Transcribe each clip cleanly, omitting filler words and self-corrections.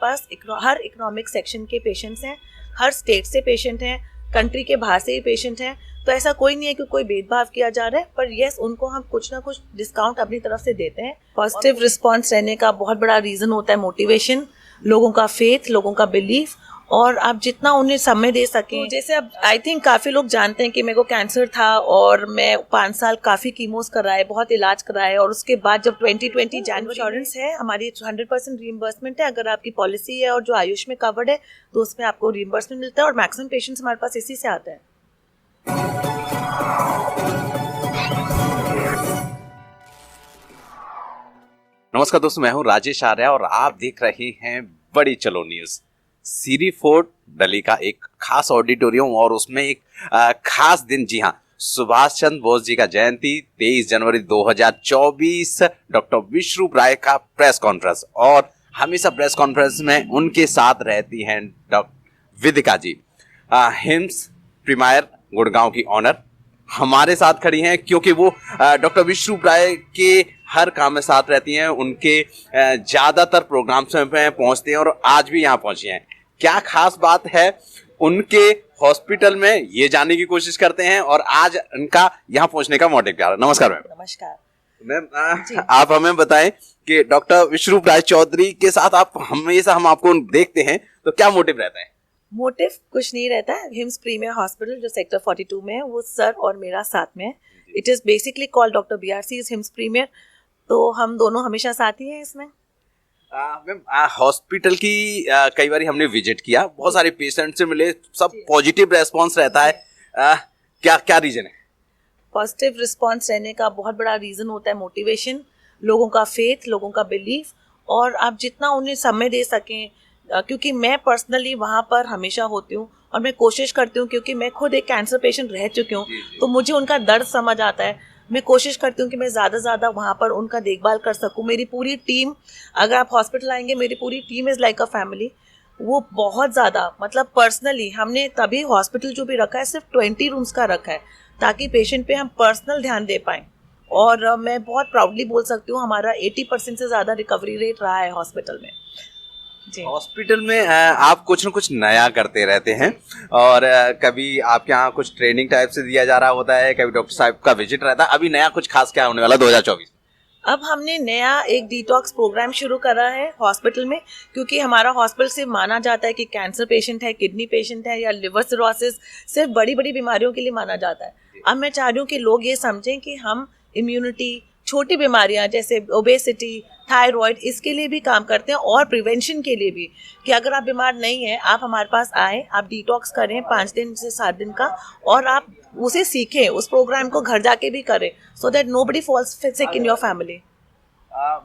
पास हर economic section के patients हैं, हर state से पेशेंट हैं, कंट्री के बाहर से ही पेशेंट हैं। तो ऐसा कोई नहीं है कि कोई भेदभाव किया जा रहा है, पर यस उनको हम कुछ ना कुछ डिस्काउंट अपनी तरफ से देते हैं। पॉजिटिव रिस्पॉन्स रहने का बहुत बड़ा रीज़न होता है मोटिवेशन, लोगों का फेथ, लोगों का बिलीफ, और आप जितना उन्हें समय दे सकें। जैसे अब आई थिंक काफ़ी लोग जानते हैं कि मेरे को कैंसर था और मैं 5 साल काफ़ी कीमोस कराए, बहुत इलाज कराए, और उसके बाद जब 2020 जनवरी इंश्योरेंस है हमारी 100% रीइंबर्समेंट है। अगर आपकी पॉलिसी है और जो आयुष में कवर्ड है तो उसमें आपको रीइंबर्समेंट मिलता है, और मैक्सिमम पेशेंट्स हमारे पास इसी से आते हैं। नमस्कार दोस्तों, मैं हूं राजेश आर्य और आप देख रहे हैं बड़ी चलो न्यूज। सीरी फोर्ट दिल्ली का एक खास ऑडिटोरियम और उसमें एक खास दिन, जी हाँ, सुभाष चंद्र बोस जी का जयंती 23 जनवरी 2024, डॉक्टर विश्वरूप राय का प्रेस कॉन्फ्रेंस। और हमेशा प्रेस कॉन्फ्रेंस में उनके साथ रहती हैं डॉक्टर विदिका जी, हिम्स प्रीमियर गुड़गांव की ऑनर हमारे साथ खड़ी हैं, क्योंकि वो डॉक्टर विश्वरूप राय के हर काम में साथ रहती हैं। उनके ज़्यादातर प्रोग्राम्स में पहुंचते हैं और आज भी यहाँ पहुंची हैं। क्या खास बात है उनके हॉस्पिटल में, ये जानने की कोशिश करते हैं। और आज उनका यहाँ पहुंचने का मोटिव क्या है? नमस्कार मैम। नमस्कार मैम, आप हमें बताएं कि डॉक्टर विश्वरूप राय चौधरी के साथ आप हमेशा हम आपको देखते हैं, तो क्या मोटिव रहता है? मोटिव कुछ नहीं रहता है। हिम्स प्रीमियर हॉस्पिटल जो सेक्टर 42 में है, वो सर और मेरा साथ में है। It is basically called doctor BRC हिम्स प्रीमियर, तो हम दोनों हमेशा साथ ही हैं इसमें। मैम, हॉस्पिटल की कई बार हमने विजिट किया, बहुत सारे पेशेंट से मिले, सब पॉजिटिव रेस्पॉन्स रहता है। क्या क्या रीजन है? पॉजिटिव रिस्पॉन्स रहने का बहुत बड़ा रीज़न होता है मोटिवेशन, लोगों का फेथ, लोगों का बिलीफ, और आप जितना उन्हें समय दे सकें। क्योंकि मैं पर्सनली वहाँ पर हमेशा होती हूँ और मैं कोशिश करती हूँ, क्योंकि मैं खुद एक कैंसर पेशेंट रह चुकी हूँ, तो मुझे उनका दर्द समझ आता है। मैं कोशिश करती हूँ कि मैं ज़्यादा से ज़्यादा वहाँ पर उनका देखभाल कर सकूँ। मेरी पूरी टीम, अगर आप हॉस्पिटल आएंगे, मेरी पूरी team is like a family. वो बहुत ज़्यादा, मतलब पर्सनली हमने तभी हॉस्पिटल जो भी रखा है सिर्फ 20 रूम्स का रखा है, ताकि पेशेंट पे हम पर्सनल ध्यान दे पाएँ। और मैं बहुत प्राउडली बोल सकती हूँ हमारा 80% से ज़्यादा रिकवरी रेट रहा है हॉस्पिटल में। हॉस्पिटल में आप कुछ न कुछ नया करते रहते हैं, और कभी आपके यहाँ कुछ ट्रेनिंग टाइप से दिया जा रहा होता है, कभी डॉक्टर साहब का विजिट रहता है। अभी नया कुछ खास क्या होने वाला 2024? अब हमने नया एक डिटॉक्स प्रोग्राम शुरू करा है हॉस्पिटल में, क्योंकि हमारा हॉस्पिटल सिर्फ माना जाता है कि कैंसर पेशेंट है, किडनी पेशेंट है या लिवर सिरोसिस, सिर्फ बड़ी बड़ी बीमारियों के लिए माना जाता है। अब मैं चाह रही हूँ कि लोग ये समझें कि हम इम्यूनिटी, छोटी बीमारियां जैसे ओबेसिटी, थायराइड, इसके लिए भी काम करते हैं, और प्रिवेंशन के लिए भी, कि अगर आप बीमार नहीं हैं, आप हमारे पास आएँ, आप डिटॉक्स करें 5 दिन से 7 दिन का, और आप उसे सीखें, उस प्रोग्राम को घर जाके भी करें, so that nobody falls sick in your family.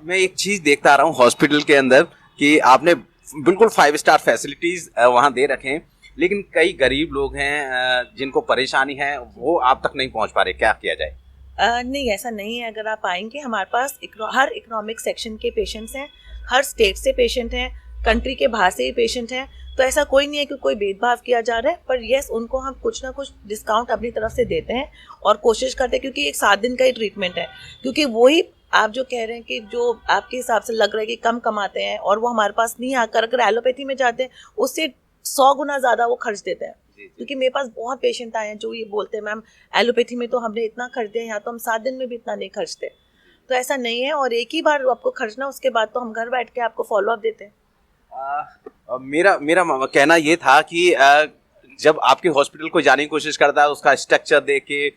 मैं एक चीज़ देखता आ रहा हूँ हॉस्पिटल के अंदर कि आपने बिल्कुल 5 स्टार फैसिलिटीज़ वहाँ दे रखे हैं, लेकिन कई गरीब लोग हैं जिनको परेशानी है, वो आप तक नहीं पहुँच पा रहे। क्या किया जाए? नहीं, ऐसा नहीं है। अगर आप आएंगे, हमारे पास हर इकोनॉमिक सेक्शन के पेशेंट्स हैं, हर स्टेट से पेशेंट हैं, कंट्री के बाहर से ही पेशेंट हैं। तो ऐसा कोई नहीं है कि कोई भेदभाव किया जा रहा है, पर यस उनको हम कुछ ना कुछ डिस्काउंट अपनी तरफ से देते हैं और कोशिश करते हैं, क्योंकि एक 7 दिन का ही ट्रीटमेंट है। क्योंकि वही आप जो कह रहे हैं कि जो आपके हिसाब से लग रहा है कि कम कमाते हैं और वो हमारे पास नहीं आकर अगर एलोपैथी में जाते हैं, उससे 100 गुना ज़्यादा वो खर्च देते हैं। क्योंकि मेरे पास बहुत पेशेंट आए हैं जो ये बोलते हैं, मैम एलोपैथी में तो हमने इतना खर्च दिया, यहाँ तो हम 7 दिन में भी इतना नहीं खर्चते। तो ऐसा नहीं है, और एक ही बार आपको खर्चना, उसके बाद तो हम घर बैठ के आपको फॉलोअप देते हैं। मेरा कहना ये था कि जब आपके हॉस्पिटल को जाने की कोशिश करता है, उसका स्ट्रक्चर देख के,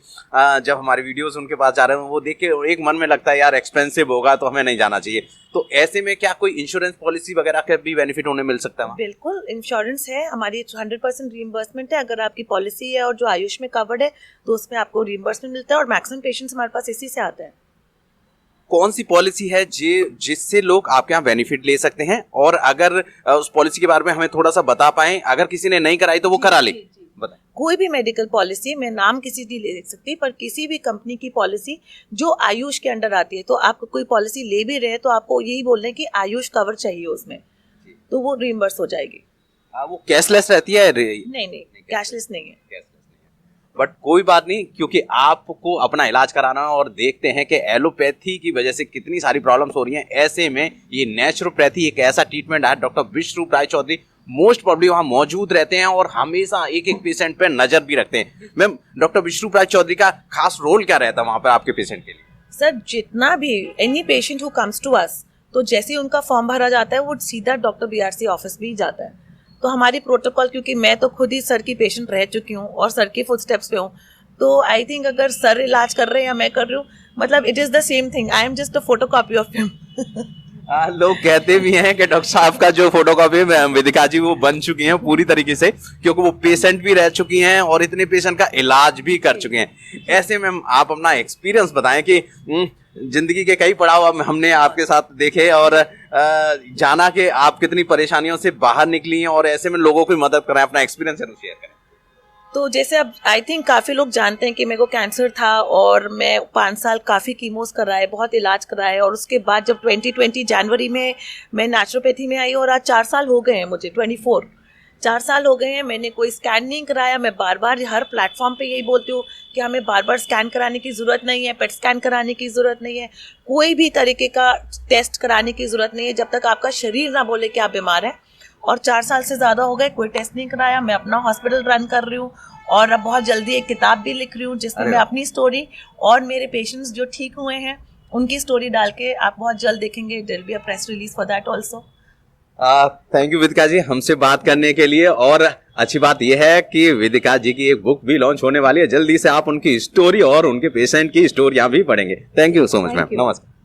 जब हमारे वीडियोस उनके पास जा रहे हैं, वो देख के एक मन में लगता है यार एक्सपेंसिव होगा तो हमें नहीं जाना चाहिए। तो ऐसे में क्या कोई इंश्योरेंस पॉलिसी वगैरह का भी बेनिफिट उन्हें मिल सकता है? बिल्कुल, इंश्योरेंस है हमारी, 100% रीइंबर्समेंट है। अगर आपकी पॉलिसी है और जो आयुष में कवर्ड है तो उसमें आपको रीइंबर्समेंट मिलता है, और मैक्सिमम पेशेंट्स हमारे पास इसी से आते हैं। कौन सी पॉलिसी है जिससे लोग आपके यहाँ बेनिफिट ले सकते हैं, और अगर उस पॉलिसी के बारे में हमें थोड़ा सा बता पाएं, अगर किसी ने नहीं कराई तो वो करा ले? बताएं। कोई भी मेडिकल पॉलिसी, मैं नाम किसी की ले सकती, पर किसी भी कंपनी की पॉलिसी जो आयुष के अंडर आती है, तो आप कोई पॉलिसी ले भी रहे हैं तो आपको यही बोल रहे हैं कि आयुष कवर चाहिए उसमें, तो वो रीइंबर्स हो जाएगी। वो कैशलेस रहती है? नहीं, कैशलेस नहीं है। बट कोई बात नहीं, क्योंकि आपको अपना इलाज कराना है और देखते हैं कि एलोपैथी की वजह से कितनी सारी प्रॉब्लम्स हो रही हैं। ऐसे में ये नेचुरोपैथी एक ऐसा ट्रीटमेंट है। डॉक्टर विश्वरूप राय चौधरी मोस्ट प्रॉब्ली वहाँ मौजूद रहते हैं और हमेशा एक एक पेशेंट पे नजर भी रखते हैं। मैम, डॉक्टर विश्वरूप राय चौधरी का खास रोल क्या रहता है वहाँ पर आपके पेशेंट के लिए? सर, जितना भी any patient who comes to us, तो जैसे ही उनका फॉर्म भरा जाता है वो सीधा डॉक्टर बीआरसी ऑफिस भी जाता है। तो हमारी प्रोटोकॉल, क्योंकि मैं तो खुद ही सर की पेशेंट रह चुकी हूँ और सर के फुट स्टेप्स पे हूँ, तो आई थिंक अगर सर इलाज कर रहे हैं या मैं कर रही हूँ, मतलब it is the same thing. I am just a photocopy of him. लोग कहते भी हैं कि डॉक्टर साहब का जो फोटोकॉपी वेदिका जी वो बन चुकी हैं पूरी तरीके से, क्योंकि वो पेशेंट भी रह चुकी हैं और इतने पेशेंट का इलाज भी कर चुके हैं। ऐसे में आप अपना एक्सपीरियंस बताएं कि जिंदगी के कई पड़ाव हमने आपके साथ देखे और जाना कि आप कितनी परेशानियों से बाहर निकली हैं और ऐसे में लोगों की मदद करें। अपना एक्सपीरियंस शेयर करें। तो जैसे अब आई थिंक काफ़ी लोग जानते हैं कि मेरे को कैंसर था और मैं 5 साल काफ़ी कीमोस कराए, बहुत इलाज कराए, और उसके बाद जब 2020 जनवरी में मैं नेचुरोपैथी में आई और आज 4 साल हो गए हैं मुझे, 4 साल हो गए हैं। मैंने कोई स्कैन नहीं कराया। मैं बार बार हर प्लेटफॉर्म पे यही बोलती हूँ कि हमें बार बार स्कैन कराने की ज़रूरत नहीं है, पेट स्कैन कराने की ज़रूरत नहीं है, कोई भी तरीके का टेस्ट कराने की ज़रूरत नहीं है जब तक आपका शरीर ना बोले कि आप बीमार हैं। और 4 साल से ज़्यादा हो गए, कोई टेस्ट नहीं कराया। मैं अपना हॉस्पिटल रन कर रही हूँ और अब बहुत जल्दी एक किताब भी लिख रही हूँ जिसमें मैं अपनी स्टोरी और मेरे पेशेंट्स जो ठीक हुए हैं उनकी स्टोरी डाल के आप बहुत जल्द देखेंगे। There will be a press release for that also. Thank you Vedika ji हमसे बात करने के लिए। और अच्छी बात यह है कि वेदिका जी की एक बुक भी लॉन्च होने वाली है। जल्दी से आप उनकी स्टोरी और उनके पेशेंट की स्टोरियां भी पढ़ेंगे। Thank you so much ma'am. नमस्कार।